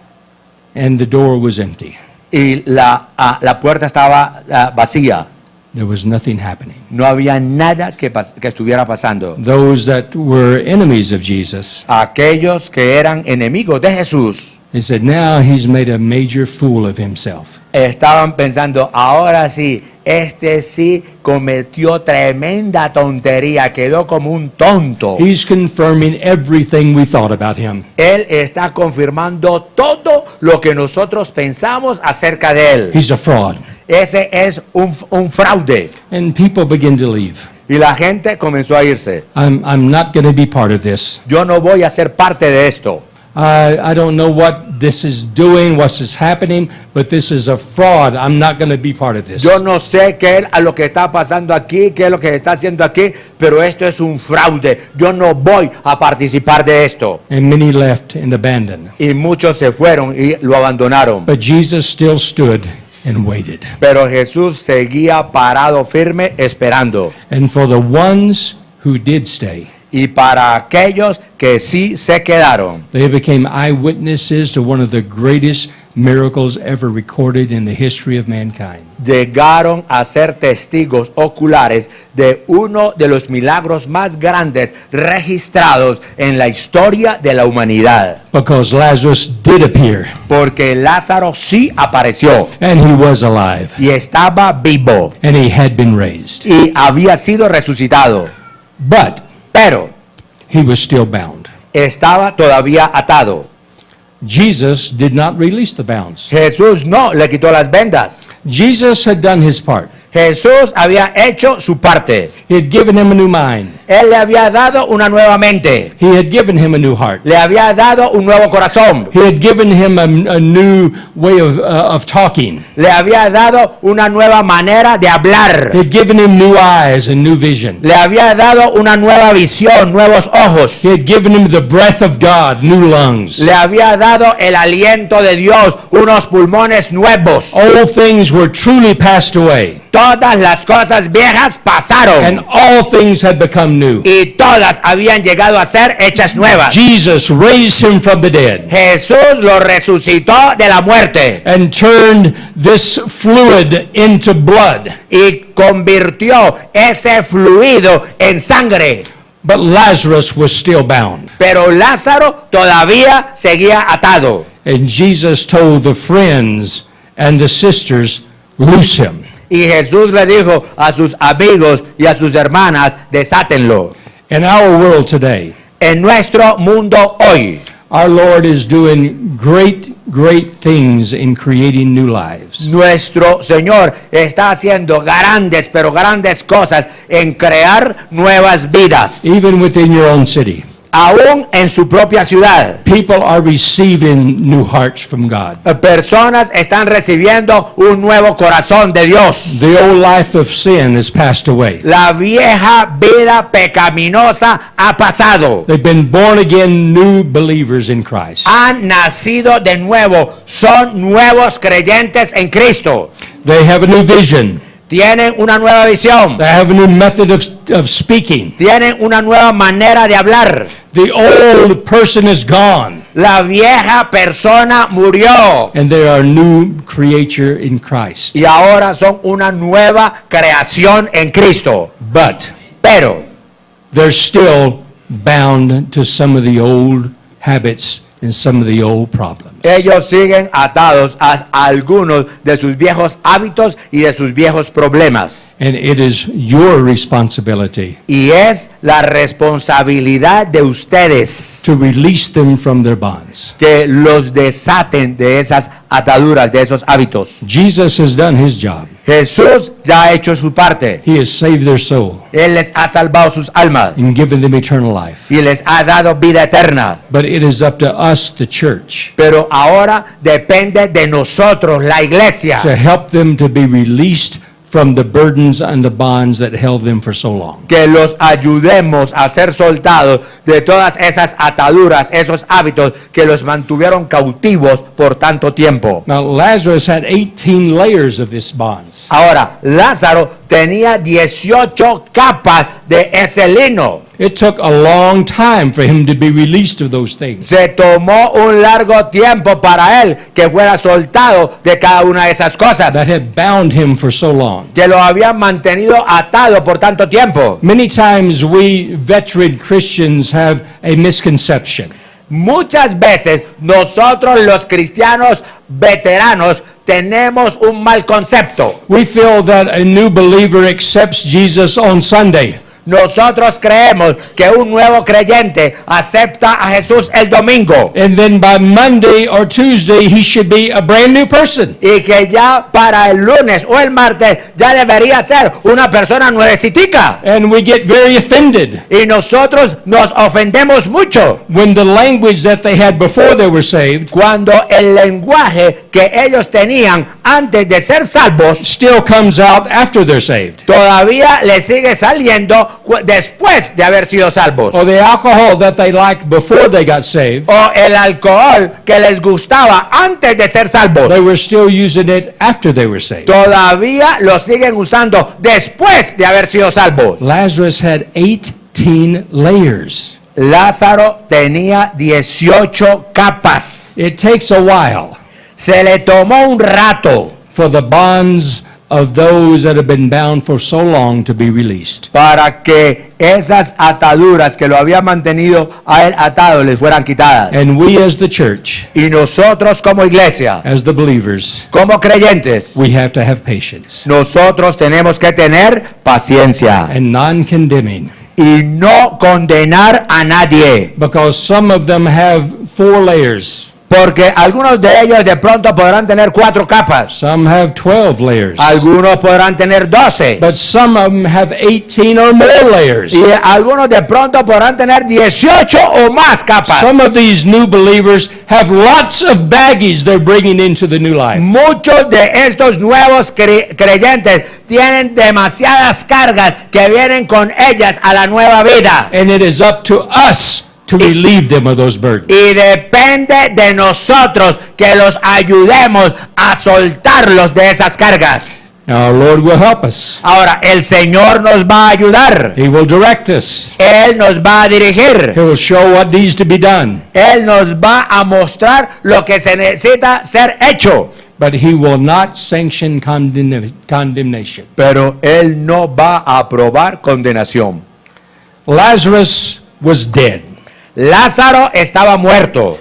and the door was empty. y la puerta estaba vacía. There was nothing happening. No había nada que estuviera pasando. Those that were enemies of Jesus, Aquellos que eran enemigos de Jesús they said, now he's made a major fool of himself. estaban pensando, ahora sí, este sí cometió tremenda tontería, quedó como un tonto. He's confirming everything we thought about him. Él está confirmando todo lo que nosotros pensamos acerca de él. He's a fraud. Ese es un fraude. And people begin to leave. Y la gente comenzó a irse. I'm not going to be part of this. Yo no voy a ser parte de esto. I don't know what this is doing, what's is happening, but this is a fraud. I'm not going to be part of this. Yo no sé qué es lo que está pasando aquí, qué es lo que se está haciendo aquí, pero esto es un fraude. Yo no voy a participar de esto. And many left and abandoned. Y muchos se fueron y lo abandonaron. But Jesus still stood and waited. Pero Jesús seguía parado firme esperando. And for the ones who did stay, Y para aquellos que sí se quedaron, they became eyewitnesses to one of the greatest miracles ever recorded in the history of mankind. llegaron a ser testigos oculares de uno de los milagros más grandes registrados en la historia de la humanidad. Because Lazarus did appear, Porque Lázaro sí apareció and he was alive, y estaba vivo and he had been raised. y había sido resucitado, But pero he was still bound. estaba todavía atado. Jesus did not release the bounds. Jesús no le quitó las vendas. Jesus had done his part. Jesús había hecho su parte. He had given him a new mind. Él le había dado una nueva mente. He had given him a new heart. Le había dado un nuevo corazón. He had given him a new way of talking. Le había dado una nueva manera de hablar. He had given him new eyes and new vision. Le había dado una nueva visión, nuevos ojos. He had given him the breath of God, new lungs. Le había dado el aliento de Dios, unos pulmones nuevos. All things were truly passed away, Todas las cosas viejas and pasaron all things had become new. y todas habían llegado a ser hechas nuevas. Jesus raised him from the dead Jesús lo resucitó de la muerte and turned this fluid into blood. y convirtió ese fluido en sangre. But Lazarus was still bound. Pero Lázaro todavía seguía atado. And Jesus told the friends and the sisters, loose him. Y Jesús le dijo a sus amigos y a sus hermanas, desátenlo. In our world today, En nuestro mundo hoy, our Lord is doing great, great things in creating new lives. nuestro Señor está haciendo grandes, pero grandes cosas en crear nuevas vidas. Even within your own city, Aún en su propia ciudad, people are receiving new hearts from God. personas están recibiendo un nuevo corazón de Dios. The old life of sin has passed away. La vieja vida pecaminosa ha pasado. They've been born again new believers in Christ. Han nacido de nuevo. Son nuevos creyentes en Cristo. They have a new vision. Tienen una nueva visión. They have a new method of speaking. Tienen una nueva manera de hablar. The old person is gone, La vieja persona murió and they are a new creature in Christ. y ahora son una nueva creación en Cristo. But Pero they're still bound to some of the old habits and some of the old problems. ellos siguen atados a algunos de sus viejos hábitos y de sus viejos problemas. And it is your responsibility Y es la responsabilidad de ustedes to release them from their bonds. que los desaten de esas ataduras, de esos hábitos. Jesus has done his job. Jesús ya ha hecho su parte. He has saved their soul Él les ha salvado sus almas and given them eternal life. y les ha dado vida eterna. But it is up to us, the church, Pero ahora depende de nosotros, la iglesia, to help them to be released from the burdens and the bonds that held them for so long. que los ayudemos a ser soltados de todas esas ataduras, esos hábitos que los mantuvieron cautivos por tanto tiempo. Now, Lazarus had 18 layers of these bonds. Ahora, Lázaro tenía 18 capas de ese lino. It took a long time for him to be released of those things. Se tomó un largo tiempo para él que fuera soltado de cada una de esas cosas That had bound him for so long. que lo habían mantenido atado por tanto tiempo. Many times we veteran Christians have a misconception. Muchas veces nosotros los cristianos veteranos tenemos un mal concepto. We feel that a new believer accepts Jesus on Sunday. nosotros creemos que un nuevo creyente acepta a Jesús el domingo and then by Monday or Tuesday he should be a brand new person. y que ya para el lunes o el martes ya debería ser una persona nuevecitica. And we get very offended Y nosotros nos ofendemos mucho when the language that they had before they were saved cuando el lenguaje que ellos tenían antes de ser salvos still comes out after they're saved. todavía les sigue saliendo después de haber sido salvos. Or the alcohol that they liked before they got saved, O el alcohol que les gustaba antes de ser salvos. they were still using it after they were saved. Todavía lo siguen usando después de haber sido salvos. Lazarus had 18 layers. Lázaro tenía 18 capas. It takes a while Se le tomó un rato for the bonds of those that have been bound for so long to be released. para que esas ataduras que lo habían mantenido a él atado les fueran quitadas. And we as the church, Y nosotros como iglesia, as the believers, como creyentes, we have to have patience nosotros tenemos que tener paciencia and non-condemning, y no condenar a nadie. because some of them have 4 layers, Porque algunos de ellos de pronto podrán tener 4 capas, some have 12 layers, algunos podrán tener 12 but some of them have 18 or more layers. y algunos de pronto podrán tener 18 o más capas. Some of these new believers have lots of baggage they're bringing into the new life. Muchos de estos nuevos creyentes tienen demasiadas cargas que vienen con ellas a la nueva vida. And it is up to us to relieve them of those burdens. Y depende de nosotros que los ayudemos a soltarlos de esas cargas. Now, our Lord will help us. Ahora, el Señor nos va a ayudar. He will direct us. Él nos va a dirigir. He will show what needs to be done. Él nos va a mostrar lo que se necesita ser hecho. But He will not sanction condemnation. Pero Él no va a aprobar condenación. Lazarus was dead, Lázaro estaba muerto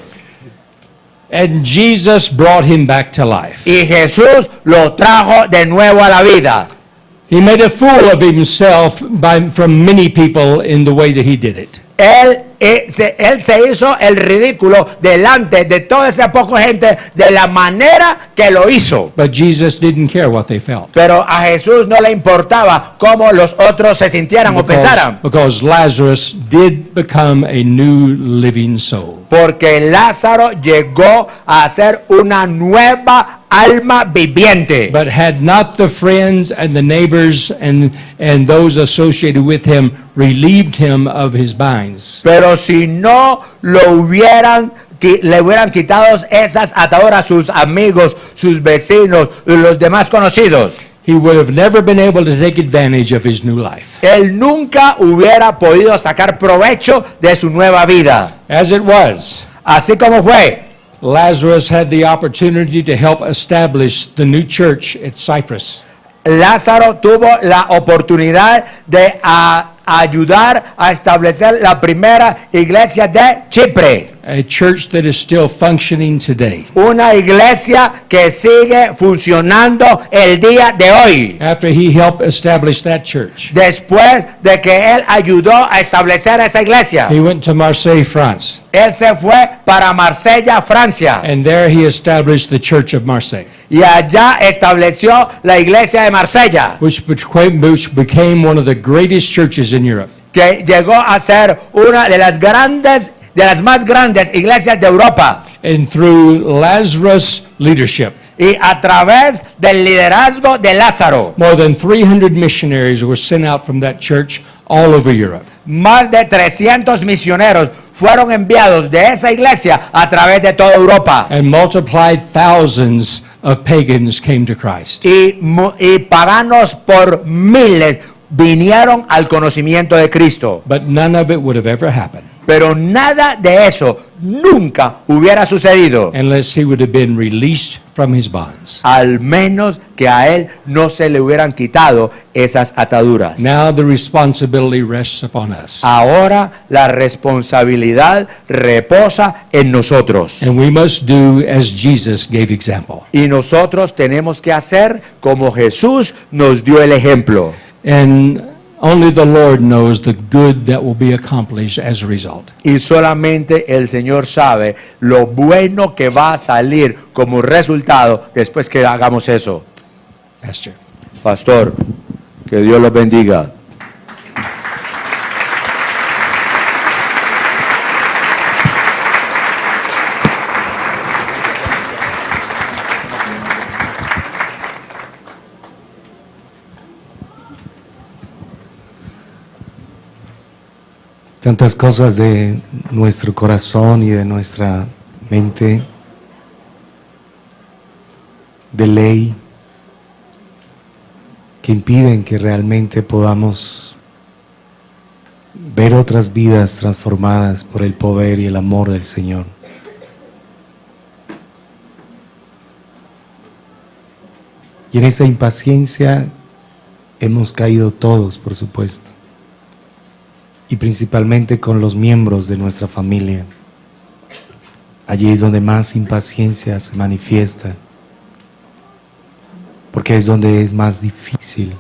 and Jesus brought him back to life. y Jesús lo trajo de nuevo a la vida. He made a fool of himself from many people in the way that he did it. Él se hizo el ridículo delante de toda esa poca gente de la manera que lo hizo. But Jesus didn't care what they felt. Pero a Jesús no le importaba cómo los otros se sintieran o pensaran. Because Lazarus did become a new living soul. Porque Lázaro llegó a ser una nueva alma viviente. But had not the friends and the neighbors and those associated with him relieved him of his binds, Pero si no le hubieran quitado esas ataduras sus amigos, sus vecinos y los demás conocidos, he would have never been able to take advantage of his new life. él nunca hubiera podido sacar provecho de su nueva vida. As it was, Así como fue, Lazarus had the opportunity to help establish the new church at Cyprus. Lázaro tuvo la oportunidad de ayudar a establecer la primera iglesia de Chipre. A church that is still functioning today. Una iglesia que sigue funcionando el día de hoy. After he helped establish that church, Después de que él ayudó a establecer esa iglesia, he went to Marseille, France, él se fue para Marsella, Francia, and there he established the Church of Marseille, y allá estableció la iglesia de Marsella, which became one of the greatest churches in Europe. que llegó a ser una de las más grandes iglesias de Europa. And through Lazarus' leadership, Y a través del liderazgo de Lázaro, more than 300 missionaries were sent out from that church all over Europe. más de 300 misioneros fueron enviados de esa iglesia a través de toda Europa. And multiplied thousands of pagans came to Christ. Y paganos por miles vinieron al conocimiento de Cristo. But none of it would have ever happened Pero nada de eso nunca hubiera sucedido, unless he would have been released from his bonds. al menos que a él no se le hubieran quitado esas ataduras. Now the responsibility rests upon us. Ahora la responsabilidad reposa en nosotros. And we must do as Jesus gave example. Y nosotros tenemos que hacer como Jesús nos dio el ejemplo. And Only the Lord knows the good that will be accomplished as a result. Y solamente el Señor sabe lo bueno que va a salir como resultado después que hagamos eso. Pastor. Pastor, que Dios los bendiga. Tantas cosas de nuestro corazón y de nuestra mente, de ley, que impiden que realmente podamos ver otras vidas transformadas por el poder y el amor del Señor. Y en esa impaciencia hemos caído todos, por supuesto, y principalmente con los miembros de nuestra familia. Allí es donde más impaciencia se manifiesta, porque es donde es más difícil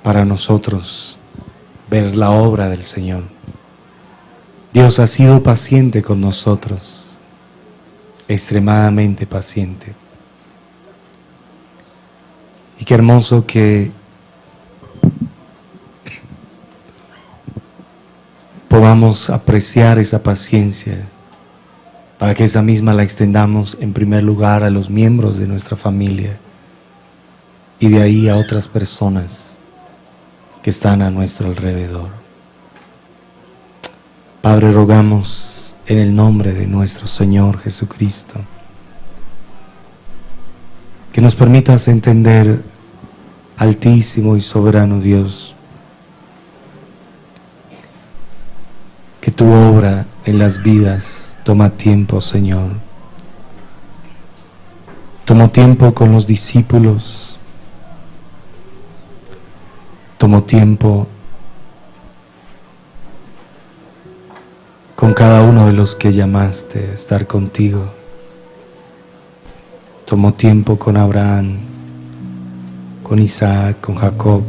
para nosotros ver la obra del Señor. Dios ha sido paciente con nosotros, extremadamente paciente. Y qué hermoso que podamos apreciar esa paciencia, para que esa misma la extendamos en primer lugar a los miembros de nuestra familia y de ahí a otras personas que están a nuestro alrededor. Padre, rogamos en el nombre de nuestro Señor Jesucristo que nos permitas entender, Altísimo y soberano Dios, que tu obra en las vidas toma tiempo, Señor. Tomó tiempo con los discípulos, tomó tiempo con cada uno de los que llamaste a estar contigo. Tomó tiempo con Abraham, con Isaac, con Jacob.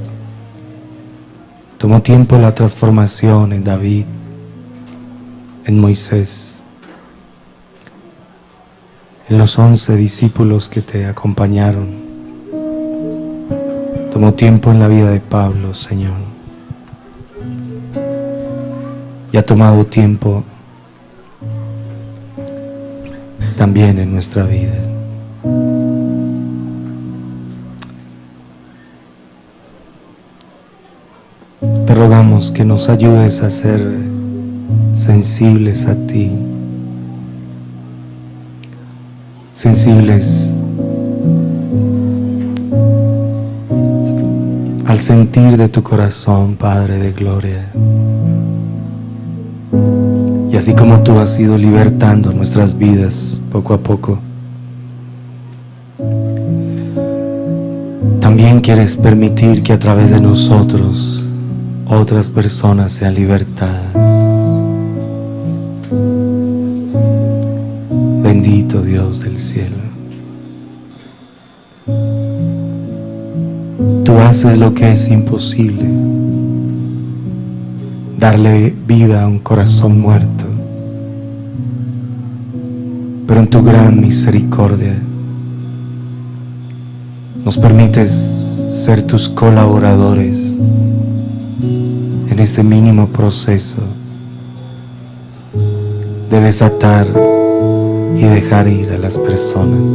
Tomó tiempo la transformación en David, en Moisés, en los 11 discípulos que te acompañaron. Tomó tiempo en la vida de Pablo, Señor. Y ha tomado tiempo también en nuestra vida. Te rogamos que nos ayudes a ser sensibles a ti, sensibles al sentir de tu corazón, Padre de gloria. Y así como tú has ido libertando nuestras vidas poco a poco, también quieres permitir que a través de nosotros otras personas sean libertadas. Bendito Dios del cielo. Tú haces lo que es imposible, darle vida a un corazón muerto. Pero en tu gran misericordia nos permites ser tus colaboradores en ese mínimo proceso de desatar y dejar ir a las personas,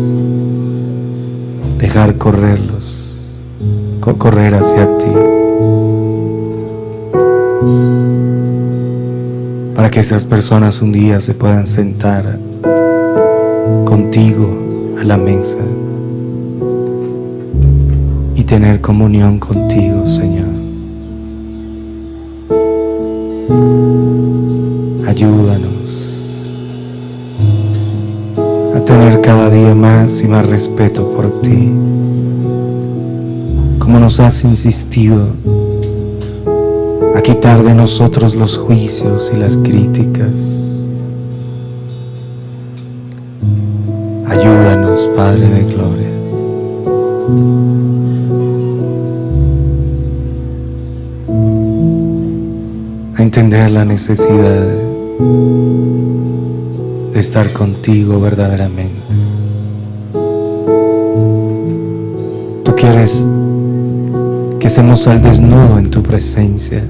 dejar correrlos, correr hacia ti, para que esas personas un día se puedan sentar contigo a la mesa y tener comunión contigo, Señor. Ayúdanos a tener cada día más y más respeto por ti, como nos has insistido a quitar de nosotros los juicios y las críticas. Ayúdanos, Padre de gloria. entender la necesidad de estar contigo verdaderamente. Tú quieres que estemos al desnudo en tu presencia,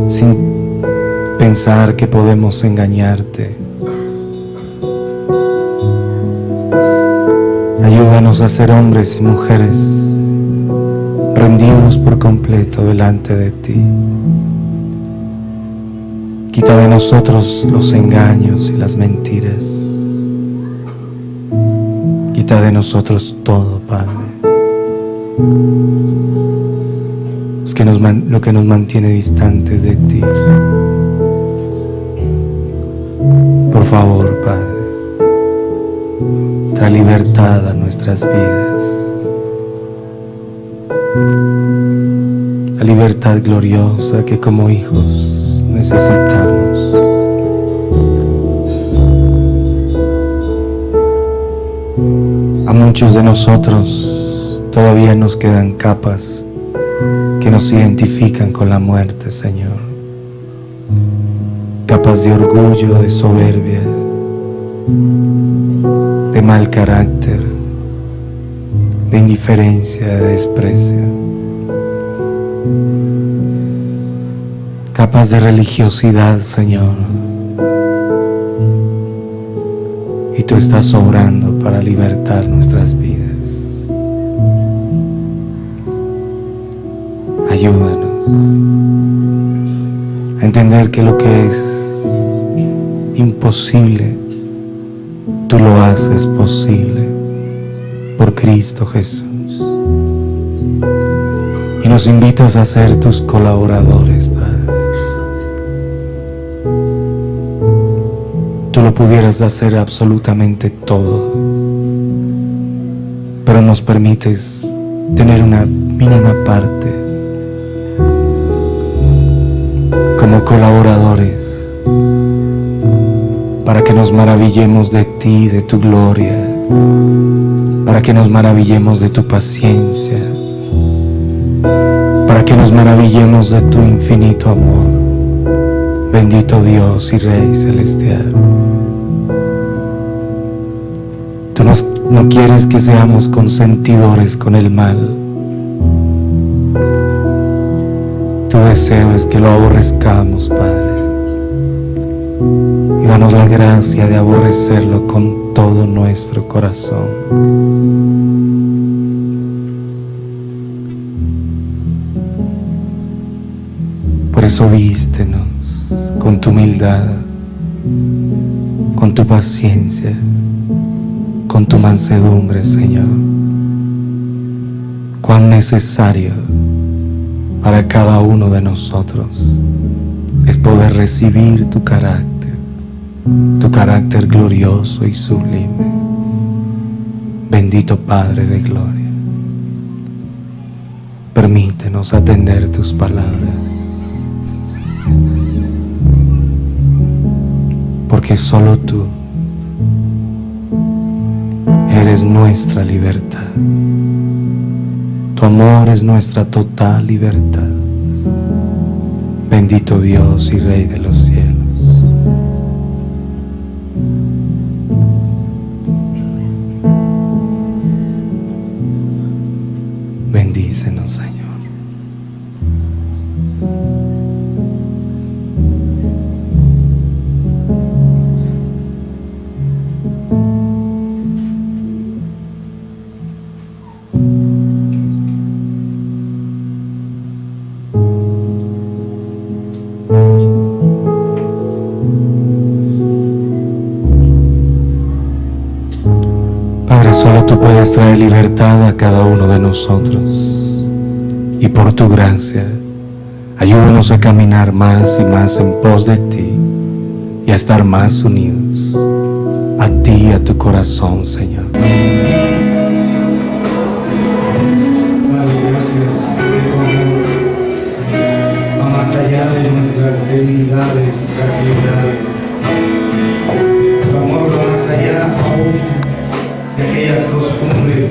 sin pensar que podemos engañarte. Ayúdanos a ser hombres y mujeres rendidos por completo delante de ti. Quita de nosotros los engaños y las mentiras. Quita de nosotros todo, Padre. Lo que nos mantiene distantes de ti. Por favor, Padre, trae libertad a nuestras vidas. La libertad gloriosa que como hijos necesitamos. A muchos de nosotros todavía nos quedan capas que nos identifican con la muerte, Señor. Capas de orgullo, de soberbia, de mal carácter, de indiferencia, de desprecio. Capas de religiosidad, Señor. Y tú estás obrando para libertar nuestras vidas. Ayúdanos a entender que lo que es imposible, tú lo haces posible por Cristo Jesús. Y nos invitas a ser tus colaboradores, Padre. Tú lo pudieras hacer absolutamente todo, pero nos permites tener una mínima parte como colaboradores para que nos maravillemos de ti, de tu gloria, para que nos maravillemos de tu paciencia, para que nos maravillemos de tu infinito amor. Bendito Dios y Rey celestial. Tú no quieres que seamos consentidores con el mal. Tu deseo es que lo aborrezcamos, Padre. Y danos la gracia de aborrecerlo con todo nuestro corazón. Por eso vístenos con tu humildad, con tu paciencia, con tu mansedumbre, Señor. Cuán necesario para cada uno de nosotros es poder recibir tu carácter glorioso y sublime. Bendito Padre de gloria, permítenos atender tus palabras, porque solo tú eres nuestra libertad. Tu amor es nuestra total libertad. Bendito Dios y Rey de los cielos. Bendícenos, Señor. Solo tú puedes traer libertad a cada uno de nosotros. Y por tu gracia, ayúdanos a caminar más y más en pos de ti y a estar más unidos a ti y a tu corazón, Señor. Padre, gracias porque tu amor va más allá de nuestras debilidades y fragilidades. Tu amor va más allá aún de aquellas costumbres